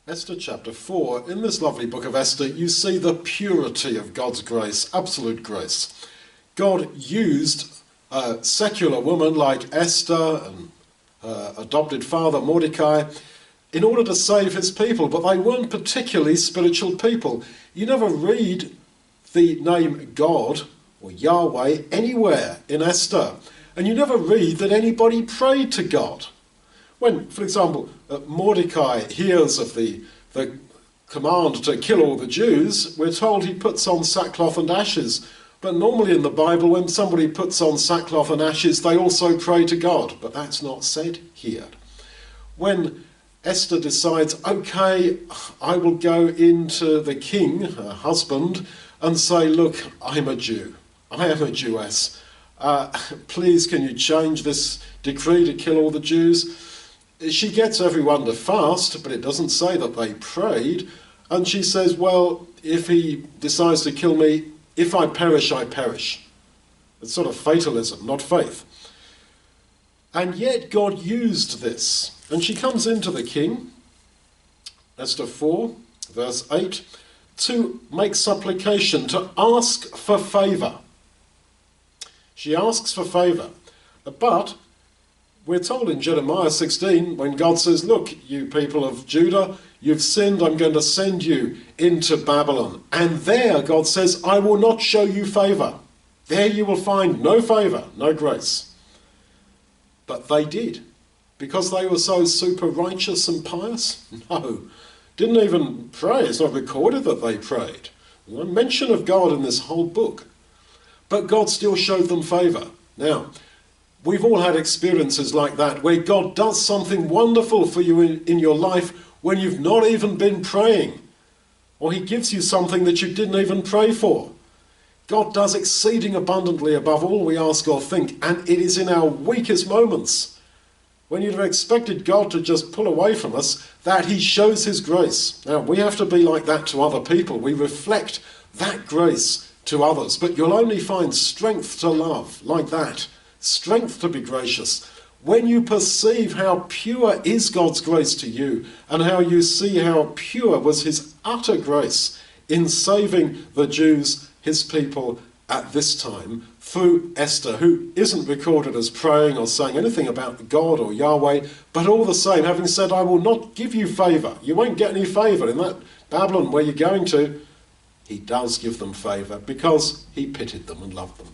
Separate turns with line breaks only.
Esther chapter 4, in this lovely book of Esther, you see the purity of God's grace, absolute grace. God used a secular woman like Esther and her adopted father Mordecai in order to save his people, but they weren't particularly spiritual people. You never read the name God or Yahweh anywhere in Esther, and you never read that anybody prayed to God. When, for example, Mordecai hears of the command to kill all the Jews, we're told he puts on sackcloth and ashes. But normally in the Bible, when somebody puts on sackcloth and ashes, they also pray to God. But that's not said here. When Esther decides, okay, I will go into the king, her husband, and say, look, I'm a Jew. I am a Jewess. Please, can you change this decree to kill all the Jews? She gets everyone to fast, but it doesn't say that they prayed. And she says, well, if he decides to kill me, if I perish, I perish. It's sort of fatalism, not faith. And yet God used this. And she comes into the king, Esther 4, verse 8, to make supplication, to ask for favour. She asks for favour. But we're told in Jeremiah 16, when God says, look, you people of Judah, you've sinned, I'm going to send you into Babylon. And there, God says, I will not show you favour. There you will find no favour, no grace. But they did. Because they were so super righteous and pious? No. Didn't even pray. It's not recorded that they prayed. No mention of God in this whole book. But God still showed them favour. Now, we've all had experiences like that, where God does something wonderful for you in your life when you've not even been praying. Or he gives you something that you didn't even pray for. God does exceeding abundantly above all we ask or think, and it is in our weakest moments, when you'd have expected God to just pull away from us, that he shows his grace. Now, we have to be like that to other people. We reflect that grace to others, but you'll only find strength to love like that. Strength to be gracious when you perceive how pure is God's grace to you, and how you see how pure was his utter grace in saving the Jews, his people, at this time through Esther, who isn't recorded as praying or saying anything about God or Yahweh, but all the same, having said, I will not give you favour. You won't get any favour in that Babylon where you're going to. He does give them favour because he pitied them and loved them.